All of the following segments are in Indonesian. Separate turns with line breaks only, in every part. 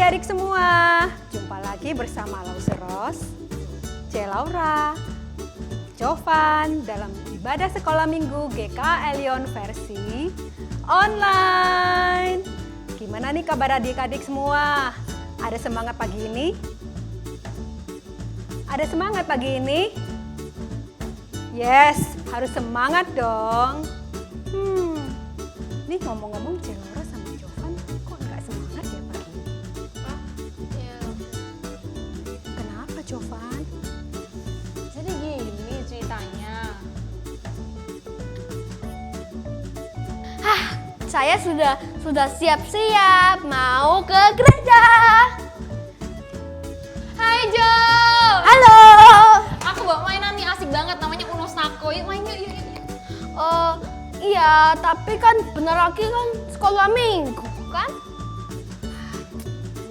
adik-adik semua, jumpa lagi bersama Lauseros, C. Laura, Jovan dalam ibadah sekolah minggu GK Elion versi online. Gimana nih kabar adik-adik semua? Ada semangat pagi ini? Ada semangat pagi ini? Yes, harus semangat dong. Nih ngomong-ngomong C. Laura sama Jovan kok nggak semangat ya pagi ini?
Ya.
Kenapa Jovan?
Jadi gini ceritanya. Saya sudah siap-siap mau ke gereja. Hai Jo.
Halo.
Aku bawa mainan nih asik banget namanya Uno Snako. Yuk main yuk.
Iya, tapi kan bentar lagi kan sekolah minggu kan?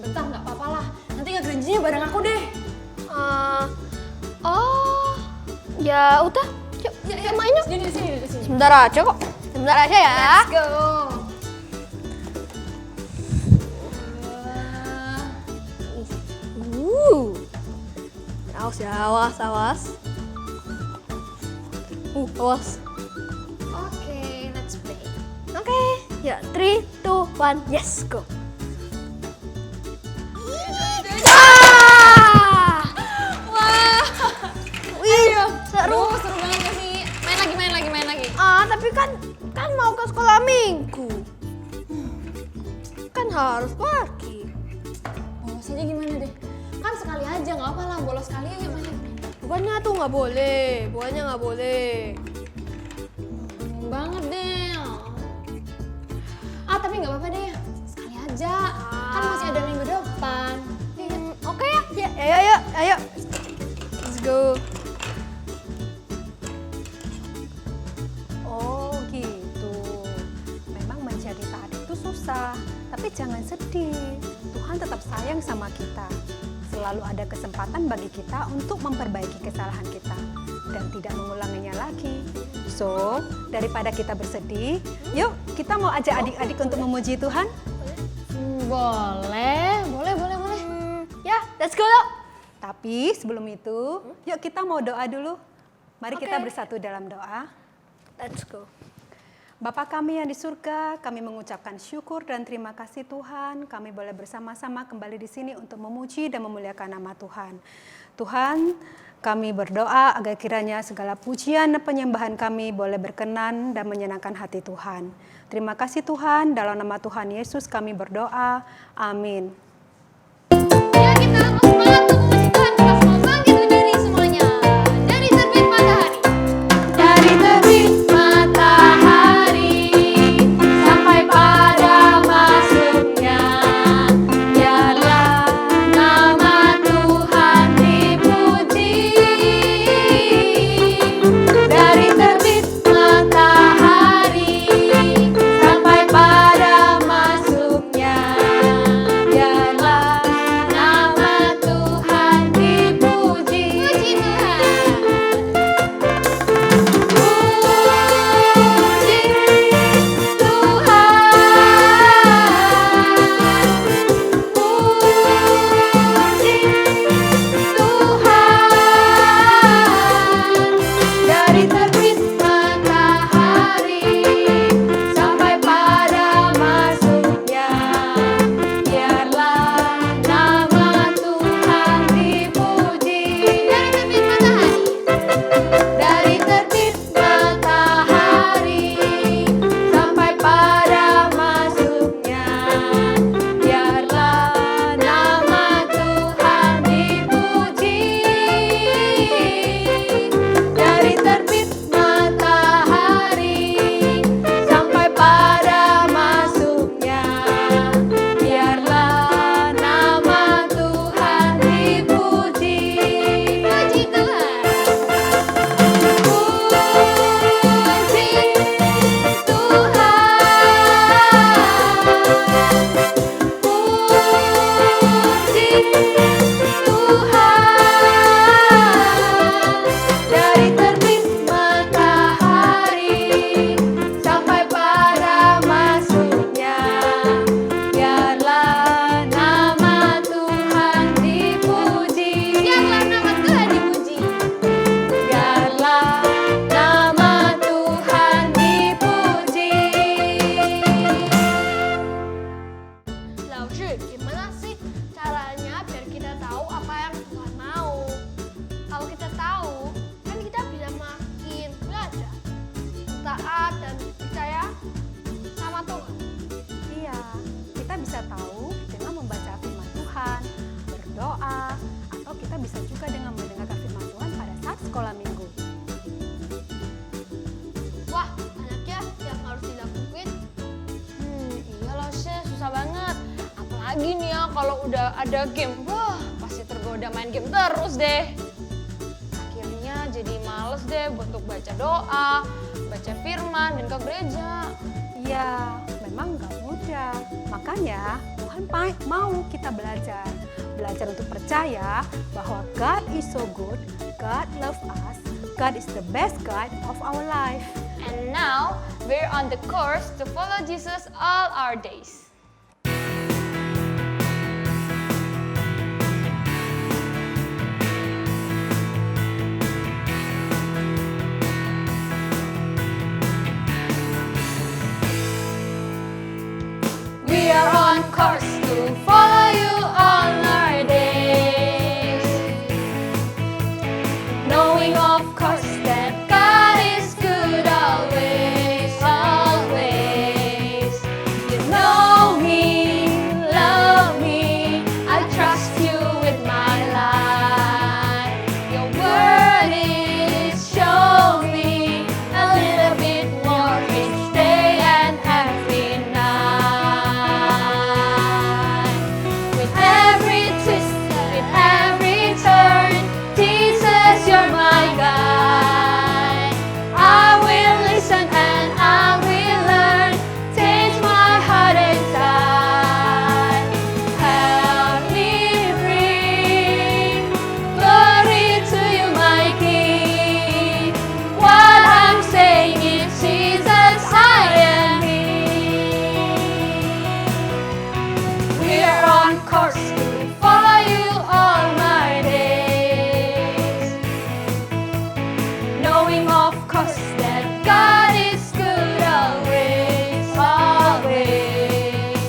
Bentar nggak apa-apa lah. Nanti ke gerejanya bareng aku deh.
Ya udah, yuk main yuk.
Sini.
Sebentar aja kok, sebentar aja ya.
Let's go.
Awas ya, awas. Awas.
Oke, let's play.
Oke, ya 3, 2, 1, yes, go.
Wah.
Wih, seru.
Seru banget gak sih? Main lagi.
Tapi kan mau ke sekolah minggu. Kan harus pergi.
Bolos aja gimana deh? Kan sekali aja nggak apa lah, bolos sekali aja main.
Bukannya tuh nggak boleh.
Banget deh. Tapi nggak apa-apa deh. Sekali aja. Kan masih ada minggu depan.
Oke ya, ayo. Let's go.
Oh gitu. Memang mencari adik itu susah, tapi jangan sedih. Tuhan tetap sayang sama kita. Selalu ada kesempatan bagi kita untuk memperbaiki kesalahan kita dan tidak mengulanginya lagi. So, daripada kita bersedih, yuk kita mau ajak adik-adik untuk memuji Tuhan.
Boleh.
Ya, let's go yuk.
Tapi sebelum itu, yuk kita mau doa dulu. Mari kita
Oke.
bersatu dalam doa.
Let's go.
Bapa kami yang di surga, kami mengucapkan syukur dan terima kasih Tuhan. Kami boleh bersama-sama kembali di sini untuk memuji dan memuliakan nama Tuhan. Tuhan, kami berdoa agar kiranya segala pujian dan penyembahan kami boleh berkenan dan menyenangkan hati Tuhan. Terima kasih Tuhan, dalam nama Tuhan Yesus kami berdoa. Amin.
Ya kita harus semangat untuk memuji Tuhan. Kita semua bangkit berdiri semuanya. Dari terbit matahari.
Dari terbit matahari sampai pada masuknya, biarlah nama Tuhan dipuji. Dari terbit matahari sampai pada masuknya, biarlah nama Tuhan dipuji.
Puji Tuhan.
Dari terbit matahari sampai pada masuknya, biarlah nama Tuhan dipuji. Dari terbit matahari sampai pada masuknya, biarlah nama Tuhan dipuji. Dari terbit matahari sampai pada masuknya, biarlah nama Tuhan dipuji.
Puji Tuhan. Apalagi nih ya kalau udah ada game, wah pasti tergoda main game terus deh. Akhirnya jadi males deh untuk baca doa, baca firman, dan ke gereja.
Ya, memang nggak mudah. Makanya Tuhan mau kita belajar. Belajar untuk percaya bahwa God is so good, God love us, God is the best God of our life.
And now, we're on the course to follow Jesus all our days. We are on course to follow you all our days, knowing of course that God is good always, always. You know me, love me, I trust you with my life. Your word is show me a little bit more each day and every night. With every twist, with every turn, Jesus, you're my guide. I will listen and I will learn. Change my heart inside. Help me bring glory to you, my King. What I'm saying is, Jesus, I am He. We are on course to follow you all my days, knowing of course that God is good always, always.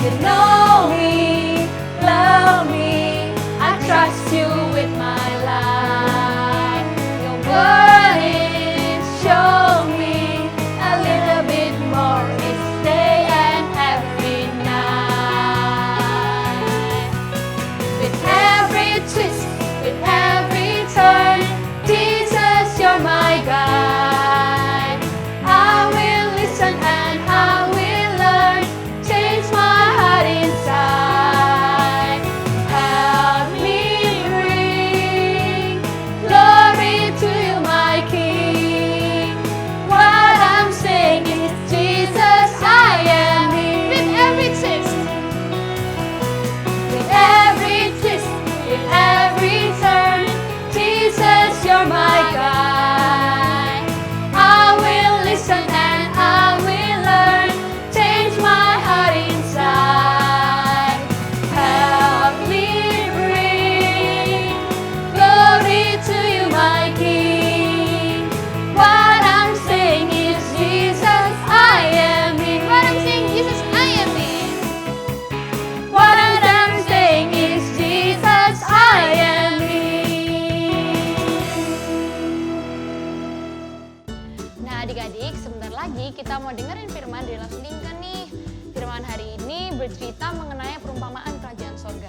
You know me, love me, I trust you with my life. Your word is show me a little bit more each day and every night. With every twist, with every turn, Jesus, you're my guide. I will listen and I will learn. Change my heart inside. Help me bring glory to you, my King. What I'm saying is, Jesus, I am He. With every twist, with every twist, with every turn, Jesus, you're my guide. I will listen and I will learn. Change my heart inside. Help me bring glory to you, my King. What I'm saying is, Jesus, I am He. What I'm saying, Jesus, I am He. What I'm saying is, Jesus, I am He. Nah adik-adik, sebentar lagi kita mau dengerin firman dari langsung Lincoln nih. Firman hari ini bercerita mengenai perumpamaan kerajaan sorga.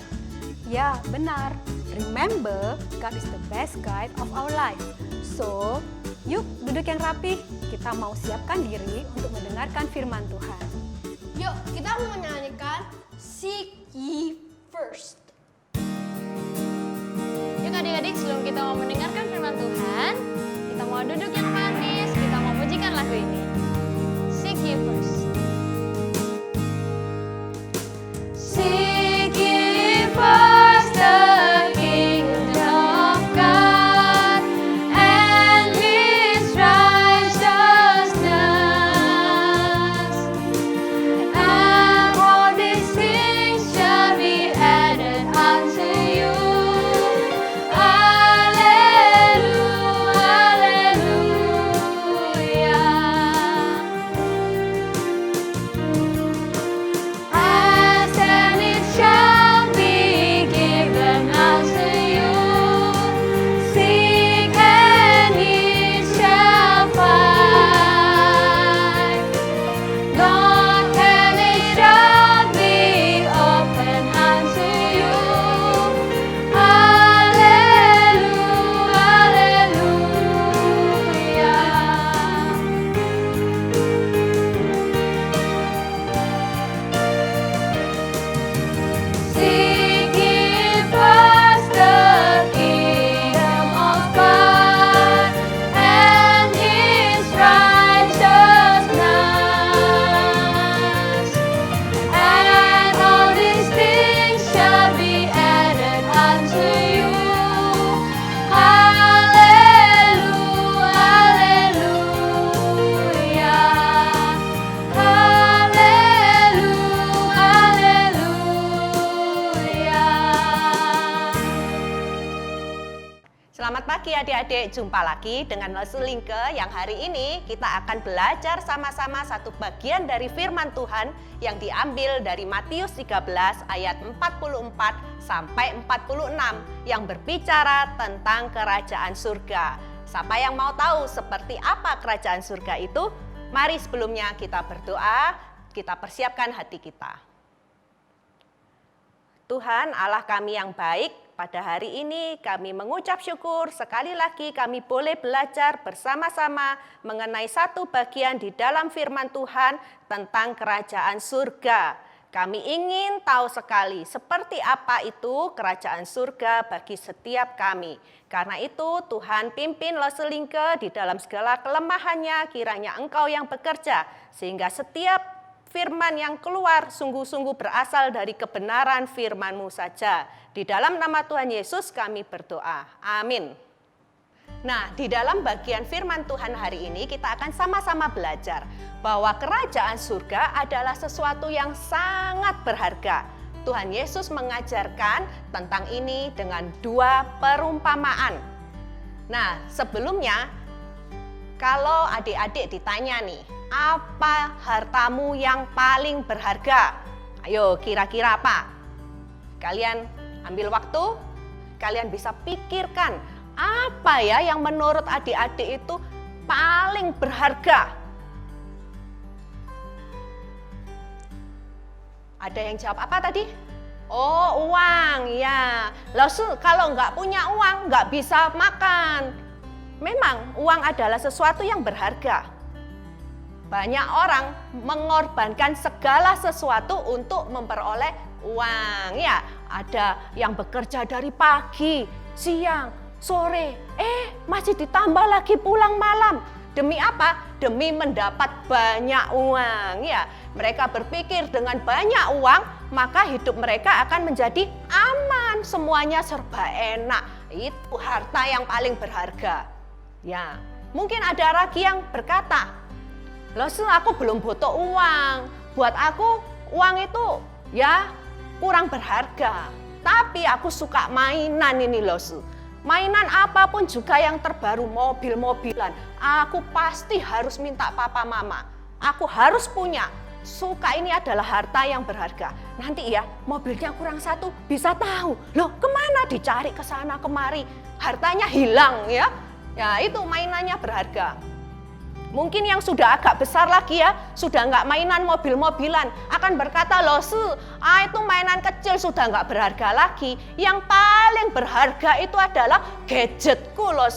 Ya, benar. Remember, God is the best guide of our life. So, yuk duduk yang rapih. Kita mau siapkan diri untuk mendengarkan firman Tuhan.
Yuk, kita mau menyanyikan Seek Ye First.
Yuk adik-adik, sebelum kita mau mendengarkan firman Tuhan, kita mau duduk yang manis, kita mau pujikan lagu ini. Seek ye first. Seek ye first the kingdom of God and His righteousness, and all these things shall be added unto you. Alleluia.
adik-adik, jumpa lagi dengan Lesulingke yang hari ini kita akan belajar sama-sama satu bagian dari firman Tuhan yang diambil dari Matius 13 ayat 44 sampai 46 yang berbicara tentang kerajaan surga. Siapa yang mau tahu seperti apa kerajaan surga itu? Mari sebelumnya kita berdoa, kita persiapkan hati kita. Tuhan Allah kami yang baik, pada hari ini kami mengucap syukur sekali lagi kami boleh belajar bersama-sama mengenai satu bagian di dalam firman Tuhan tentang kerajaan surga. Kami ingin tahu sekali seperti apa itu kerajaan surga bagi setiap kami. Karena itu Tuhan pimpin Lesulingke di dalam segala kelemahannya, kiranya Engkau yang bekerja sehingga setiap firman yang keluar sungguh-sungguh berasal dari kebenaran firman-Mu saja. Di dalam nama Tuhan Yesus kami berdoa. Amin. Nah, di dalam bagian firman Tuhan hari ini kita akan sama-sama belajar bahwa kerajaan surga adalah sesuatu yang sangat berharga. Tuhan Yesus mengajarkan tentang ini dengan 2 perumpamaan. Nah, sebelumnya kalau adik-adik ditanya nih, apa hartamu yang paling berharga? Ayo, kira-kira apa? Kalian ambil waktu, kalian bisa pikirkan apa ya yang menurut adik-adik itu paling berharga? Ada yang jawab apa tadi? Oh, uang, ya. Lalu kalau nggak punya uang, nggak bisa makan. Memang uang adalah sesuatu yang berharga. Banyak orang mengorbankan segala sesuatu untuk memperoleh uang. Ya, ada yang bekerja dari pagi, siang, sore, masih ditambah lagi pulang malam. Demi apa? Demi mendapat banyak uang. Ya, mereka berpikir dengan banyak uang, maka hidup mereka akan menjadi aman. Semuanya serba enak. Itu harta yang paling berharga. Ya, mungkin ada lagi yang berkata, "Loh, aku belum butuh uang. Buat aku uang itu ya kurang berharga. Tapi aku suka mainan ini loh. Mainan apapun juga yang terbaru, mobil-mobilan. Aku pasti harus minta papa mama. Aku harus punya. Suka ini adalah harta yang berharga. Nanti ya mobilnya kurang satu bisa tahu. Loh, kemana dicari ke sana kemari. Hartanya hilang ya. Ya itu mainannya berharga. Mungkin yang sudah agak besar lagi ya, sudah nggak mainan mobil-mobilan, akan berkata, loh itu mainan kecil sudah nggak berharga lagi. Yang paling berharga itu adalah gadgetku loh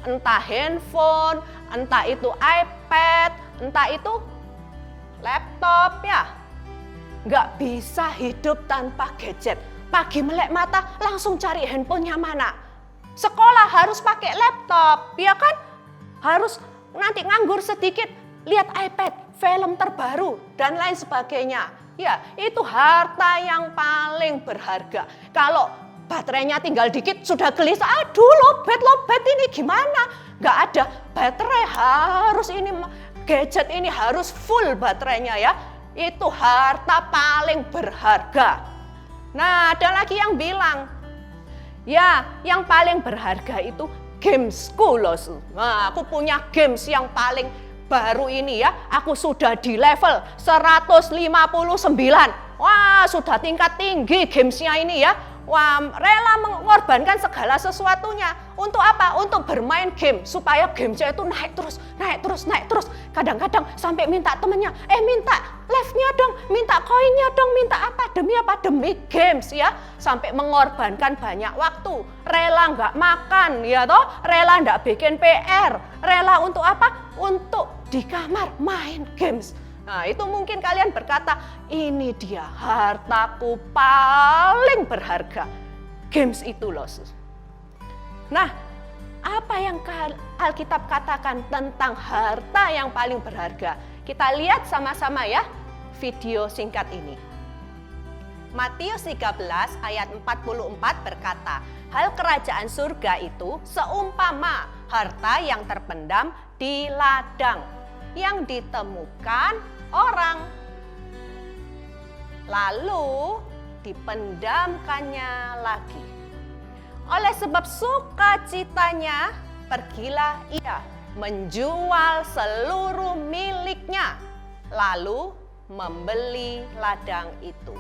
entah handphone, entah itu iPad, entah itu laptop ya. Nggak bisa hidup tanpa gadget. Pagi melek mata langsung cari handphonenya mana. Sekolah harus pakai laptop, ya kan? Harus nanti nganggur sedikit, lihat iPad, film terbaru, dan lain sebagainya. Ya, itu harta yang paling berharga. Kalau baterainya tinggal dikit, sudah gelisah, aduh lobet ini gimana? Nggak ada baterai, harus ini, gadget ini harus full baterainya ya. Itu harta paling berharga. Nah, ada lagi yang bilang, ya yang paling berharga itu gamesku loh. Nah, aku punya games yang paling baru ini ya. Aku sudah di level 159. Wah, sudah tingkat tinggi gamesnya ini ya. Wah, rela mengorbankan segala sesuatunya. Untuk apa? Untuk bermain game. Supaya gamesnya itu naik terus. Kadang-kadang sampai minta temennya, minta live-nya dong, minta koinnya dong, minta apa? Demi apa? Demi games ya. Sampai mengorbankan banyak waktu. Rela nggak makan ya toh. Rela nggak bikin PR. Rela untuk apa? Untuk di kamar main games. Nah, itu mungkin kalian berkata, ini dia hartaku paling berharga. Games itu loh. Nah, apa yang Alkitab katakan tentang harta yang paling berharga? Kita lihat sama-sama ya video singkat ini. Matius 13 ayat 44 berkata, hal kerajaan surga itu seumpama harta yang terpendam di ladang yang ditemukan orang, lalu dipendamkannya lagi. Oleh sebab sukacitanya pergilah ia menjual seluruh miliknya, lalu membeli ladang itu.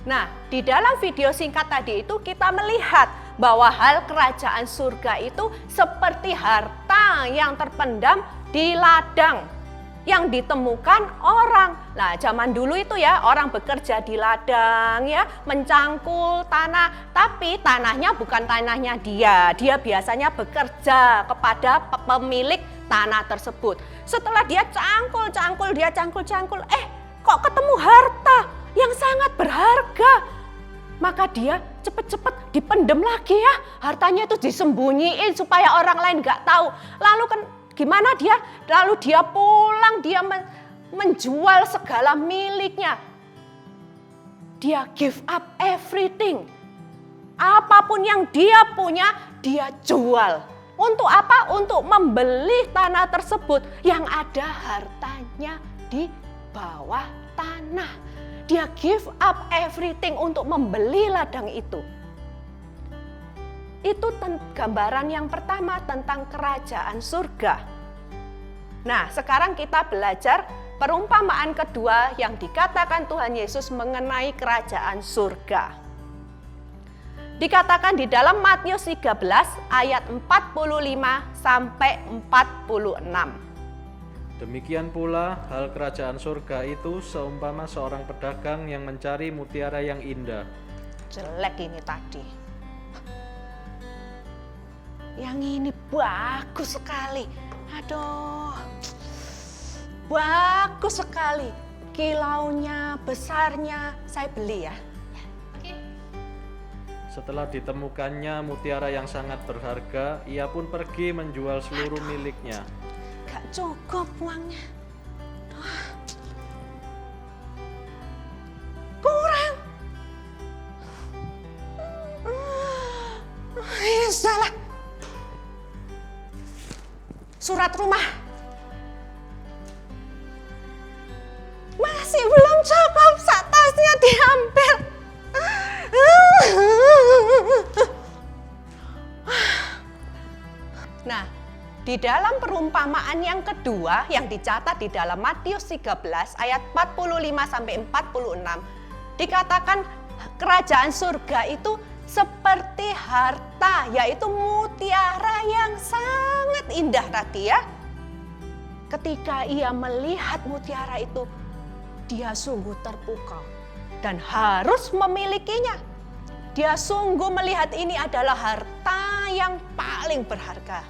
Nah, di dalam video singkat tadi itu kita melihat bahwa hal kerajaan surga itu seperti harta yang terpendam di ladang yang ditemukan orang. Nah, zaman dulu itu ya, orang bekerja di ladang ya, mencangkul tanah, tapi tanahnya bukan tanahnya dia. Dia biasanya bekerja kepada pemilik tanah tersebut. Setelah dia cangkul, kok ketemu harta yang sangat berharga. Maka dia cepet-cepet dipendem lagi ya, hartanya itu disembunyiin supaya orang lain nggak tahu. Lalu kan gimana dia? Lalu dia pulang, dia menjual segala miliknya. Dia give up everything. Apapun yang dia punya, dia jual. Untuk apa? Untuk membeli tanah tersebut yang ada hartanya di bawah tanah. Dia give up everything untuk membeli ladang itu. Itu gambaran yang pertama tentang kerajaan surga. Nah, sekarang kita belajar perumpamaan kedua yang dikatakan Tuhan Yesus mengenai kerajaan surga. Dikatakan di dalam Matius 13 ayat 45 sampai 46.
Demikian pula hal kerajaan surga itu seumpama seorang pedagang yang mencari mutiara yang indah.
Jelek ini tadi. Yang ini bagus sekali. Aduh, bagus sekali. Kilaunya, besarnya, saya beli ya.
Setelah ditemukannya mutiara yang sangat berharga, ia pun pergi menjual seluruh miliknya.
Gak cukup uangnya. Kurang. Salah. Surat rumah. Masih belum cukup, sak tasnya diambil. Nah, di dalam perumpamaan yang kedua yang dicatat di dalam Matius 13 ayat 45 sampai 46 dikatakan kerajaan surga itu seperti harta, yaitu mutiara yang sangat indah tadi ya. Ketika ia melihat mutiara itu, dia sungguh terpukau dan harus memilikinya. Dia sungguh melihat ini adalah harta yang paling berharga.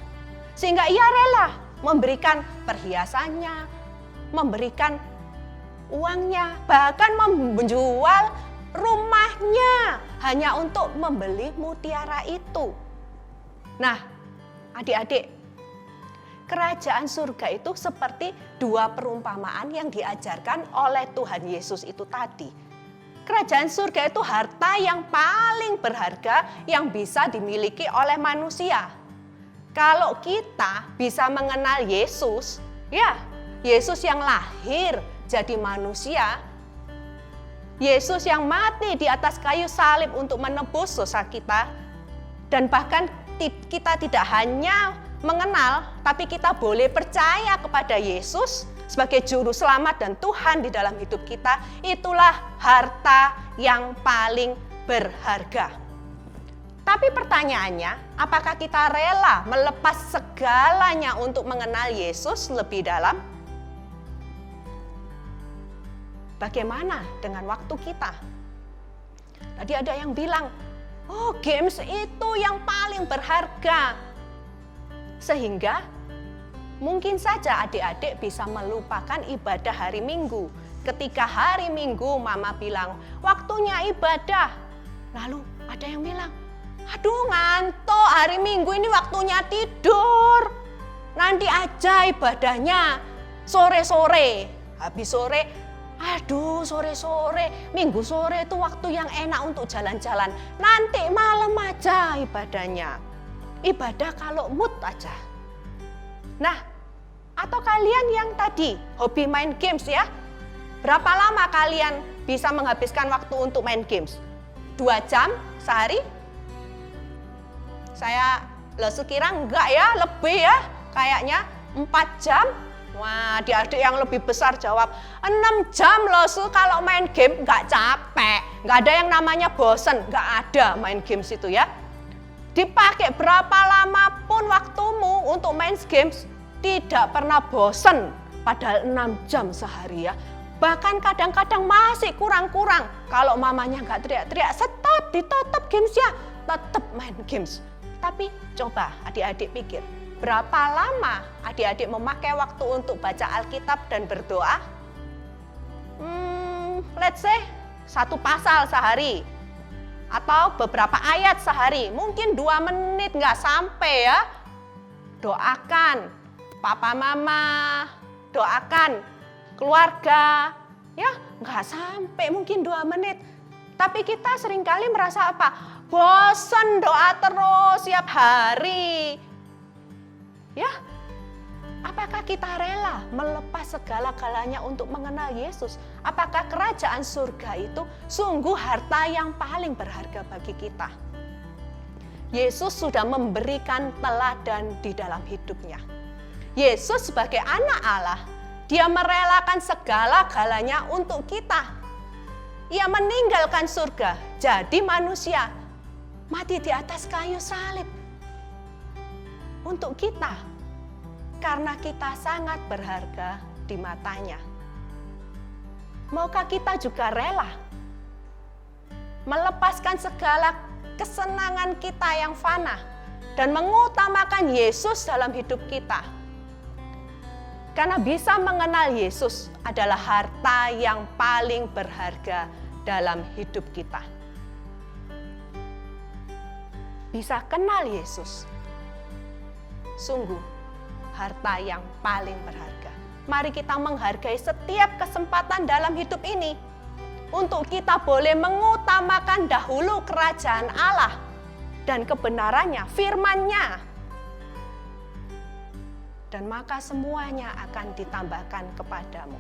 Sehingga ia rela memberikan perhiasannya, memberikan uangnya, bahkan menjual rumahnya hanya untuk membeli mutiara itu. Nah, adik-adik, kerajaan surga itu seperti dua perumpamaan yang diajarkan oleh Tuhan Yesus itu tadi. Kerajaan surga itu harta yang paling berharga yang bisa dimiliki oleh manusia. Kalau kita bisa mengenal Yesus, ya, Yesus yang lahir jadi manusia, Yesus yang mati di atas kayu salib untuk menebus dosa kita, dan bahkan kita tidak hanya mengenal, tapi kita boleh percaya kepada Yesus sebagai juru selamat dan Tuhan di dalam hidup kita. Itulah harta yang paling berharga. Tapi pertanyaannya, apakah kita rela melepas segalanya untuk mengenal Yesus lebih dalam? Bagaimana dengan waktu kita? Tadi ada yang bilang, oh, games itu yang paling berharga. Sehingga mungkin saja adik-adik bisa melupakan ibadah hari Minggu. Ketika hari Minggu mama bilang, waktunya ibadah. Lalu ada yang bilang, aduh ngantuk, hari Minggu ini waktunya tidur. Nanti aja ibadahnya sore-sore. Habis sore, aduh sore-sore, Minggu sore itu waktu yang enak untuk jalan-jalan. Nanti malam aja ibadahnya. Ibadah kalau mood aja. Nah, atau kalian yang tadi hobi main games ya. Berapa lama kalian bisa menghabiskan waktu untuk main games? 2 jam sehari? Saya Loh sekira enggak ya, lebih ya kayaknya 4 jam. Wah, adik-adik yang lebih besar jawab 6 jam loh Su, kalau main game nggak capek, nggak ada yang namanya bosen, nggak ada main games itu ya. Dipakai berapa lama pun waktumu untuk main games tidak pernah bosen, padahal 6 jam sehari ya. Bahkan kadang-kadang masih kurang-kurang, kalau mamanya nggak teriak-teriak, stop, ditutup gamesnya, tetap main games. Tapi coba adik-adik pikir, berapa lama adik-adik memakai waktu untuk baca Alkitab dan berdoa? Let's say 1 pasal sehari atau beberapa ayat sehari, mungkin 2 menit nggak sampai ya. Doakan papa mama, doakan keluarga, ya nggak sampai mungkin 2 menit. Tapi kita seringkali merasa apa? Bosan doa terus tiap hari. Ya, apakah kita rela melepas segala-galanya untuk mengenal Yesus? Apakah kerajaan surga itu sungguh harta yang paling berharga bagi kita? Yesus sudah memberikan teladan di dalam hidupnya. Yesus sebagai anak Allah, dia merelakan segala-galanya untuk kita. Ia meninggalkan surga, jadi manusia, mati di atas kayu salib. Untuk kita, karena kita sangat berharga di matanya. Maukah kita juga rela melepaskan segala kesenangan kita yang fana dan mengutamakan Yesus dalam hidup kita? Karena bisa mengenal Yesus adalah harta yang paling berharga dalam hidup kita. Bisa kenal Yesus, sungguh harta yang paling berharga. Mari kita menghargai setiap kesempatan dalam hidup ini untuk kita boleh mengutamakan dahulu kerajaan Allah dan kebenarannya, firman-Nya. Dan maka semuanya akan ditambahkan kepadamu.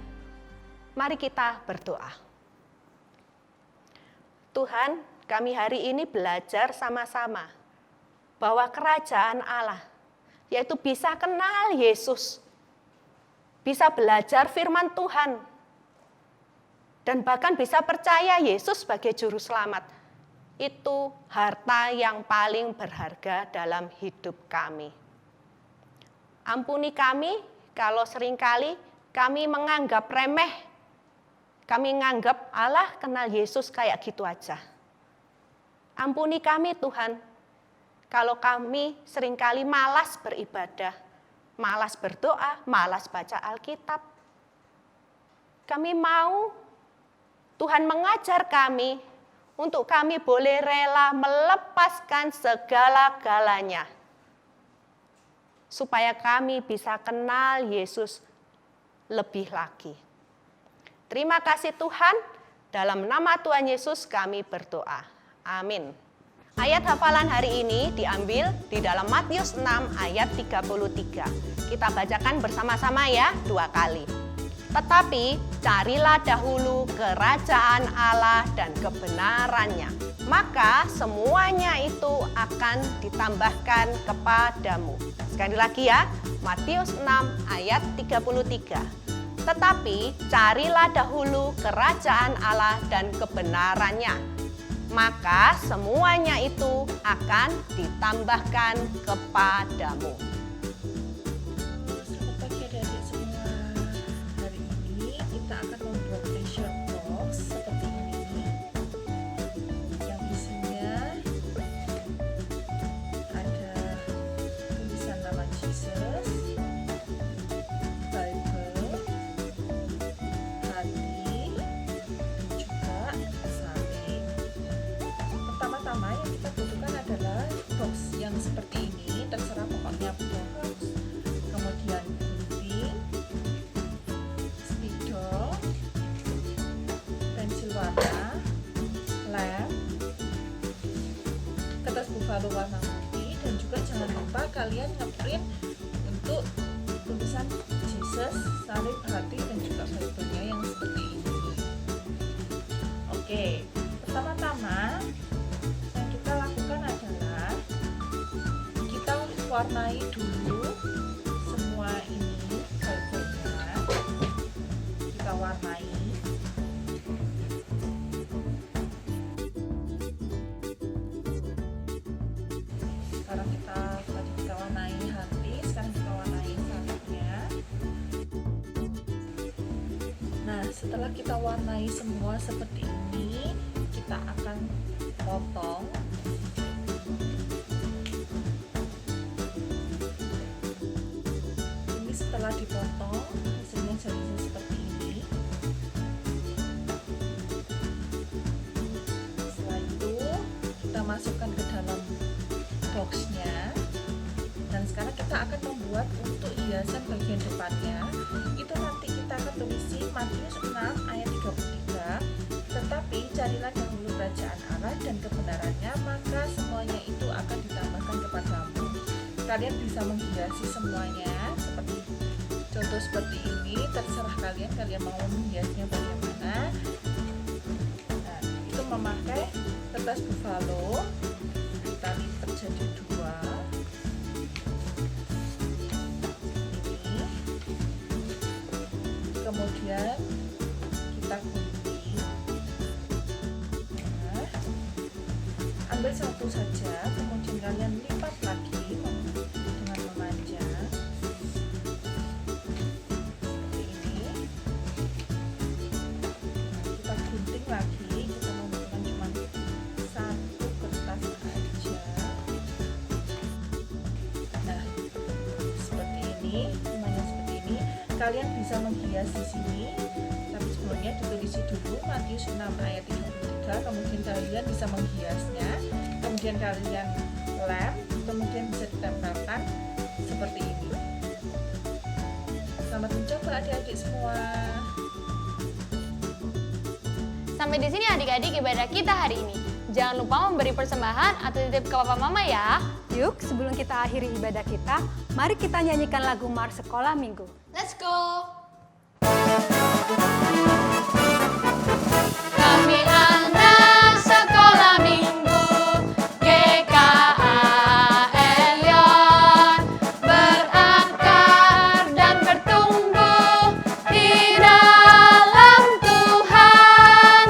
Mari kita berdoa. Tuhan, kami hari ini belajar sama-sama bahwa kerajaan Allah, yaitu bisa kenal Yesus, bisa belajar firman Tuhan, dan bahkan bisa percaya Yesus sebagai juru selamat. Itu harta yang paling berharga dalam hidup kami. Ampuni kami kalau seringkali kami menganggap remeh, kami menganggap Allah kenal Yesus kayak gitu aja. Ampuni kami Tuhan, kalau kami seringkali malas beribadah, malas berdoa, malas baca Alkitab. Kami mau Tuhan mengajar kami untuk kami boleh rela melepaskan segala-galanya, supaya kami bisa kenal Yesus lebih lagi. Terima kasih Tuhan, dalam nama Tuhan Yesus kami berdoa. Amin. Ayat hafalan hari ini diambil di dalam Matius 6 ayat 33. Kita bacakan bersama-sama ya 2 kali. Tetapi carilah dahulu kerajaan Allah dan kebenarannya, maka semuanya itu akan ditambahkan kepadamu. Sekali lagi ya, Matius 6 ayat 33. Tetapi carilah dahulu kerajaan Allah dan kebenarannya, maka semuanya itu akan ditambahkan kepadamu.
Selamat pagi adik-adik semua. Hari ini kita akan membuat treasure box seperti ini, yang isinya ada tulisan nama Jesus, Bible, hati, dan juga salib. Pertama-tama yang kita butuhkan adalah box yang seperti ini, terserah pokoknya box. Kemudian gunting, spidol, pensil warna, lem, kertas buffalo warna putih, dan juga jangan lupa kalian ngeprint untuk tulisan Jesus, salib, hati, dan juga Bible-nya yang seperti ini. Oke, pertama-tama yang kita lakukan adalah kita warnai dulu semua ini bagiannya. Kita warnai. Sekarang tadi kita warnai hati, sekarang kita warnai salibnya. Nah, setelah kita warnai semua seperti ini, kita akan potong. Ini setelah dipotong, hasilnya jadi seperti ini. Setelah itu, kita masukkan ke dalam boxnya. Dan sekarang kita akan membuat untuk hiasan bagian depannya. Itu nanti kita akan tulisi Matius 6 ayat 33. Tetapi carilah dahulu kerajaan Allah dan kebenarannya, maka semuanya itu akan ditambahkan kepadamu. Kalian bisa menghiasi semuanya seperti contoh seperti ini, terserah kalian mau menghiasnya bagaimana. Nah, itu memakai kertas buffalo, kita lipat jadi 2. Kemudian kita gunting. Nah, ambil satu saja, kemudian kalian lipat lagi dengan memanjang seperti ini. Nah, kita gunting lagi, kita menggunakan cuma satu kertas aja. Nah, seperti ini, lumayan seperti ini. Kalian bisa menghias di sini, tapi sebelumnya ditulis dulu Matius 6 ayat 33, kemudian kalian bisa menghiasnya, kemudian kalian lem, kemudian bisa ditempelkan seperti ini. Selamat mencoba adik-adik semua.
Sampai di sini adik-adik ibadah kita hari ini. Jangan lupa memberi persembahan atau titip ke papa mama ya.
Yuk, sebelum kita akhiri ibadah kita, mari kita nyanyikan lagu Mars Sekolah Minggu.
Let's go.
Kami anak sekolah minggu GKA Elion, berakar dan bertumbuh di dalam Tuhan,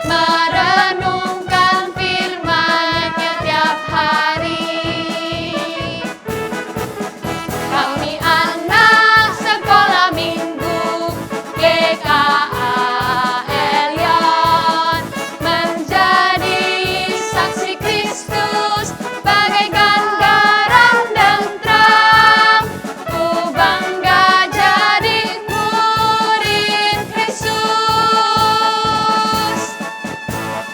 merenungkan firman-Nya tiap hari. Kami anak sekolah minggu GKA Elion, menjadi saksi Kristus bagaikan garam dan terang. Ku bangga jadi murid Kristus.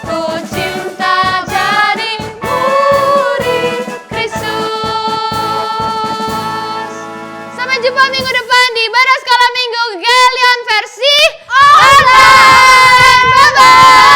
Ku cinta jadi murid Kristus. Sampai jumpa minggu depan di ibadah sekolah minggu Galion versi online. Bye-bye.